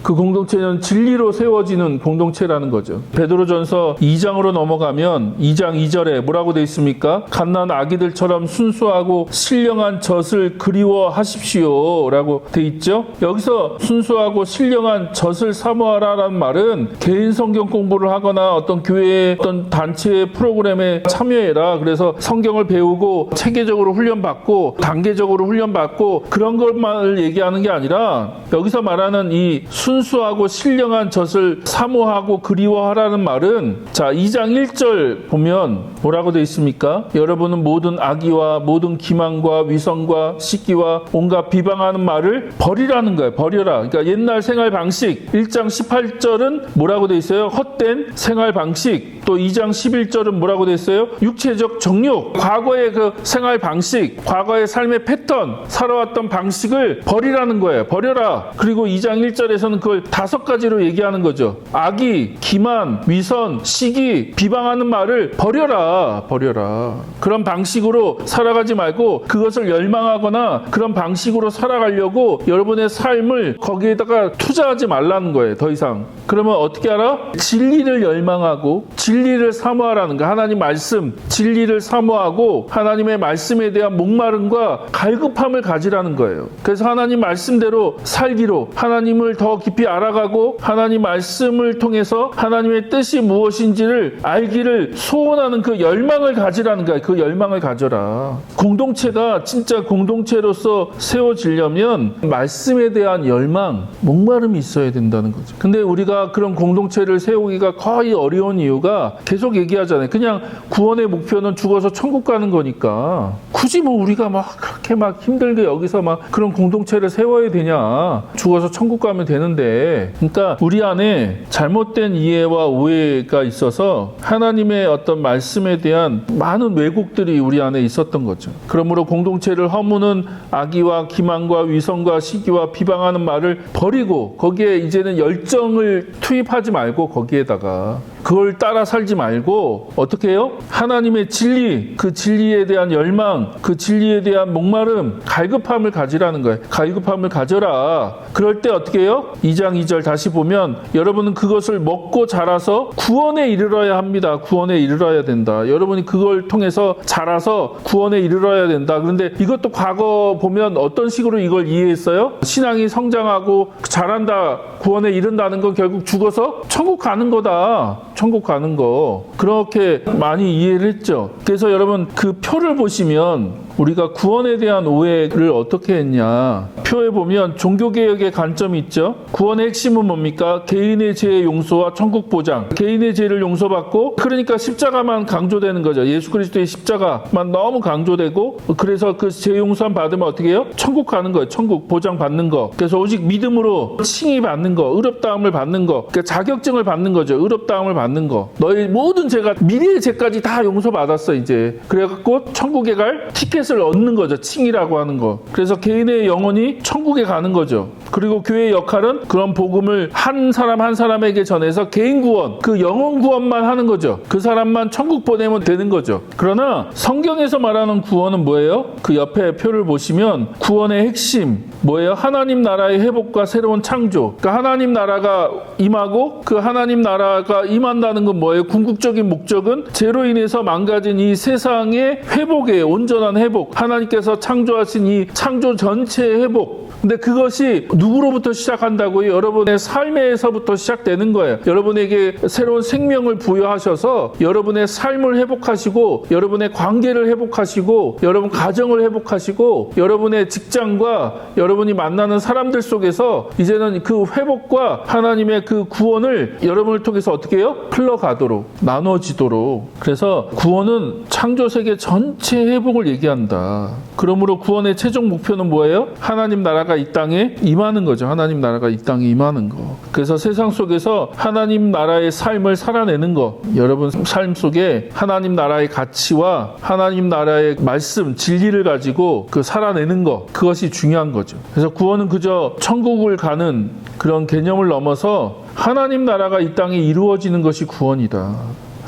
그 공동체는 진리로 세워지는 공동체라는 거죠. 베드로전서 2장으로 넘어가면 2장 2절에 뭐라고 되어 있습니까? 갓난 아기들처럼 순수하고 신령한 젖을 그리워하십시오 라고 되어 있죠. 여기서 순수하고 신령한 젖을 사모하라라는 말은 개인 성경 공부를 하거나 어떤 교회의 어떤 단체의 프로그램에 참여해라. 그래서 성경을 배우고 체계적으로 훈련받고 단계적으로 훈련받고 그런 것만을 얘기하는 게 아니라 여기서 말하는 이 순수하고 신령한 젖을 사모하고 그리워하라는 말은 자 2장 1절 보면 뭐라고 되어 있습니까? 여러분은 모든 악의와 모든 기만과 위선과 시기와 온갖 비방하는 말을 버리라는 거예요. 버려라. 그러니까 옛날 생활 방식 1장 18절은 뭐라고 되어 있어요? 헛된 생활 방식. 또 2장 11절은 뭐라고 되어 있어요? 육체적 정욕. 과거의 그 생활 방식, 과거의 삶의 패턴, 살아왔던 방식을 버리라는 거예요. 버려라. 그리고 2장 1절에서는 그걸 5가지로 얘기하는 거죠. 악의, 기만, 위선, 시기, 비방하는 말을 버려라. 버려라. 그런 방식으로 살아가지 말고 그것을 열망하거나 그런 방식으로 살아가려고 여러분의 삶을 거기에다가 투자하지 말라는 거예요. 더 이상. 그러면 어떻게 알아? 진리를 열망하고 진리를 사모하라는 거. 하나님 말씀, 진리를 사모하고 하나님의 말씀에 대한 목마름과 갈급함을 가지라는 거예요. 그래서 하나님 말씀대로 살기로 하나님을 더 깊이 알아가고 하나님 말씀을 통해서 하나님의 뜻이 무엇인지를 알기를 소원하는 그 열망을 가지라는 거예요. 그 열망을 가져라. 공동체가 진짜 공동체로서 세워지려면 말씀에 대한 열망, 목마름이 있어야 된다는 거죠. 근데 우리가 그런 공동체를 세우기가 거의 어려운 이유가 계속 얘기하잖아요. 그냥 구원의 목표는 죽어서 천국 가는 거니까 굳이 뭐 우리가 막 그렇게 막 힘들게 여기서 막 그런 공동체를 세워야 되냐. 죽어서 천국 가면 되는데. 그러니까 우리 안에 잘못된 이해와 오해가 있어서 하나님의 어떤 말씀에 대한 많은 왜곡들이 우리 안에 있었던 거죠. 그러므로 공동체를 허무는 악의와 기만과 위선과 시기와 비방하는 말을 버리고 거기에 이제는 열정을 투입하지 말고 거기에다가 그걸 따라 살지 말고 어떻게 해요? 하나님의 진리, 그 진리에 대한 열망, 그 진리에 대한 목마름, 갈급함을 가지라는 거예요. 갈급함을 가져라. 그럴 때 어떻게 해요? 2장 2절 다시 보면 여러분은 그것을 먹고 자라서 구원에 이르러야 합니다. 구원에 이르러야 된다. 여러분이 그걸 통해서 자라서 구원에 이르러야 된다. 그런데 이것도 과거 보면 어떤 식으로 이걸 이해했어요? 신앙이 성장하고 자란다, 구원에 이른다는 건 결국 죽어서 천국 가는 거다. 천국 가는 거. 그렇게 많이 이해를 했죠. 그래서 여러분 그 표를 보시면 우리가 구원에 대한 오해를 어떻게 했냐. 표에 보면 종교개혁의 관점이 있죠. 구원의 핵심은 뭡니까? 개인의 죄의 용서와 천국 보장. 개인의 죄를 용서받고 그러니까 십자가만 강조되는 거죠. 예수 그리스도의 십자가만 너무 강조되고 그래서 그 죄 용서함 받으면 어떻게 해요? 천국 가는 거예요. 천국 보장 받는 거. 그래서 오직 믿음으로 칭의 받는 거, 의롭다함을 받는 거. 그러니까 자격증을 받는 거죠. 의롭다함을 받는 거. 너의 모든 죄가 미래의 죄까지 다 용서받았어 이제. 그래갖고 천국에 갈 티켓을 얻는 거죠. 칭이라고 하는 거. 그래서 개인의 영혼이 천국에 가는 거죠. 그리고 교회의 역할은 그런 복음을 한 사람 한 사람에게 전해서 개인 구원, 그 영혼 구원만 하는 거죠. 그 사람만 천국 보내면 되는 거죠. 그러나 성경에서 말하는 구원은 뭐예요? 그 옆에 표를 보시면 구원의 핵심 뭐예요? 하나님 나라의 회복과 새로운 창조. 그러니까 하나님 나라가 임하고 그 하나님 나라가 임한다는 건 뭐예요? 궁극적인 목적은 죄로 인해서 망가진 이 세상의 회복이에요. 온전한 회복. 하나님께서 창조하신 이 창조 전체의 회복. 근데 그것이 누구로부터 시작한다고요? 여러분의 삶에서부터 시작되는 거예요. 여러분에게 새로운 생명을 부여하셔서 여러분의 삶을 회복하시고 여러분의 관계를 회복하시고 여러분 가정을 회복하시고 여러분의 직장과 여러분이 만나는 사람들 속에서 이제는 그 회복과 하나님의 그 구원을 여러분을 통해서 어떻게 해요? 흘러가도록 나눠지도록. 그래서 구원은 창조 세계 전체 회복을 얘기한다. 그러므로 구원의 최종 목표는 뭐예요? 하나님 나라가 이 땅에 임하는 거죠. 하나님 나라가 이 땅에 임하는 거. 그래서 세상 속에서 하나님 나라의 삶을 살아내는 거. 여러분 삶 속에 하나님 나라의 가치와 하나님 나라의 말씀, 진리를 가지고 그 살아내는 거. 그것이 중요한 거죠. 그래서 구원은 그저 천국을 가는 그런 개념을 넘어서 하나님 나라가 이 땅에 이루어지는 것이 구원이다.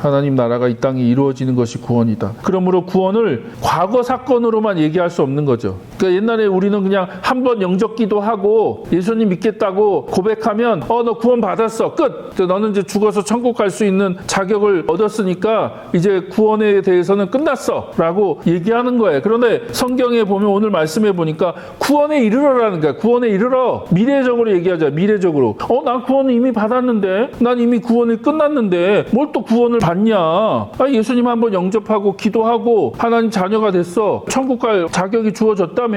하나님 나라가 이 땅에 이루어지는 것이 구원이다. 그러므로 구원을 과거 사건으로만 얘기할 수 없는 거죠. 그러니까 옛날에 우리는 그냥 한 번 영접기도 하고 예수님 믿겠다고 고백하면 너 구원 받았어. 끝. 너는 이제 죽어서 천국 갈 수 있는 자격을 얻었으니까 이제 구원에 대해서는 끝났어 라고 얘기하는 거예요. 그런데 성경에 보면 오늘 말씀해 보니까 구원에 이르러라는 거야. 구원에 이르러. 미래적으로 얘기하자. 미래적으로. 난 구원을 이미 받았는데, 난 이미 구원이 끝났는데 뭘 또 구원을 받냐. 예수님 한번 영접하고 기도하고 하나님 자녀가 됐어. 천국 갈 자격이 주어졌다며.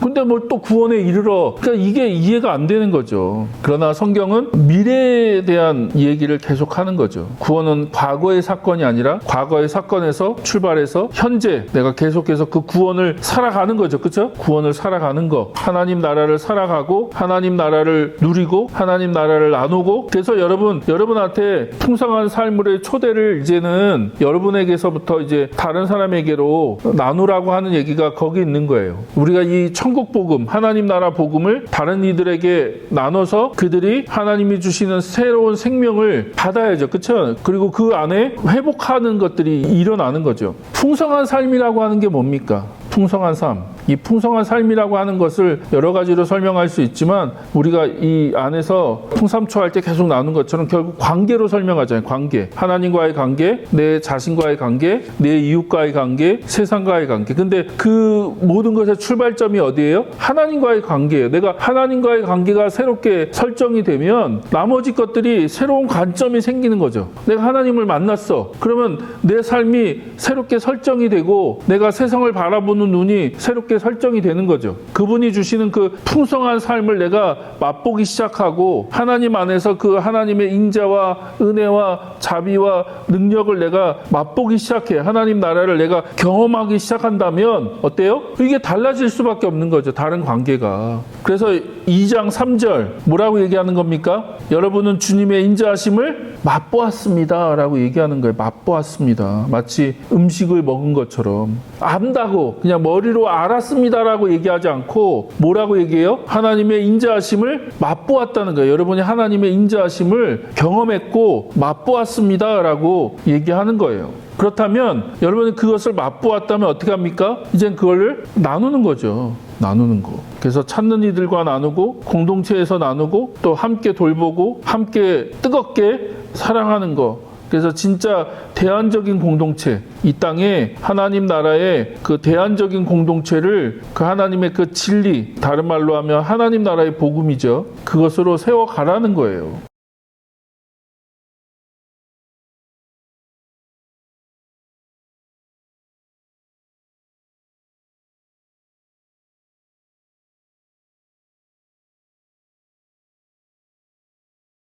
근데 뭘 또 구원에 이르러. 그러니까 이게 이해가 안 되는 거죠. 그러나 성경은 미래에 대한 얘기를 계속하는 거죠. 구원은 과거의 사건이 아니라 과거의 사건에서 출발해서 현재 내가 계속해서 그 구원을 살아가는 거죠. 그렇죠? 구원을 살아가는 거. 하나님 나라를 살아가고 하나님 나라를 누리고 하나님 나라를 나누고. 그래서 여러분한테 풍성한 삶의 초대를 이제는 여러분에게서부터 이제 다른 사람에게로 나누라고 하는 얘기가 거기 있는 거예요. 우리가 이 천국 복음, 하나님 나라 복음을 다른 이들에게 나눠서 그들이 하나님이 주시는 새로운 생명을 받아야죠. 그렇죠? 그리고 그 안에 회복하는 것들이 일어나는 거죠. 풍성한 삶이라고 하는 게 뭡니까? 풍성한 삶. 이 풍성한 삶이라고 하는 것을 여러 가지로 설명할 수 있지만 우리가 이 안에서 풍삼초할 때 계속 나눈 것처럼 결국 관계로 설명하잖아요. 관계. 하나님과의 관계, 내 자신과의 관계, 내 이웃과의 관계, 세상과의 관계. 근데 그 모든 것의 출발점이 어디예요? 하나님과의 관계예요. 내가 하나님과의 관계가 새롭게 설정이 되면 나머지 것들이 새로운 관점이 생기는 거죠. 내가 하나님을 만났어. 그러면 내 삶이 새롭게 설정이 되고 내가 세상을 바라보는 눈이 새롭게 설정이 되는 거죠. 그분이 주시는 그 풍성한 삶을 내가 맛보기 시작하고 하나님 안에서 그 하나님의 인자와 은혜와 자비와 능력을 내가 맛보기 시작해. 하나님 나라를 내가 경험하기 시작한다면 어때요? 이게 달라질 수밖에 없는 거죠. 다른 관계가. 그래서 2장 3절 뭐라고 얘기하는 겁니까? 여러분은 주님의 인자하심을 맛보았습니다 라고 얘기하는 거예요. 맛보았습니다. 마치 음식을 먹은 것처럼 안다고 그냥 머리로 알았습니다 라고 얘기하지 않고 뭐라고 얘기해요? 하나님의 인자하심을 맛보았다는 거예요. 여러분이 하나님의 인자하심을 경험했고 맛보았습니다 라고 얘기하는 거예요. 그렇다면 여러분이 그것을 맛보았다면 어떻게 합니까? 이젠 그걸 나누는 거죠. 나누는 거. 그래서 찾는 이들과 나누고 공동체에서 나누고 또 함께 돌보고 함께 뜨겁게 사랑하는 거. 그래서 진짜 대안적인 공동체, 이 땅에 하나님 나라의 그 대안적인 공동체를 그 하나님의 그 진리, 다른 말로 하면 하나님 나라의 복음이죠. 그것으로 세워가라는 거예요.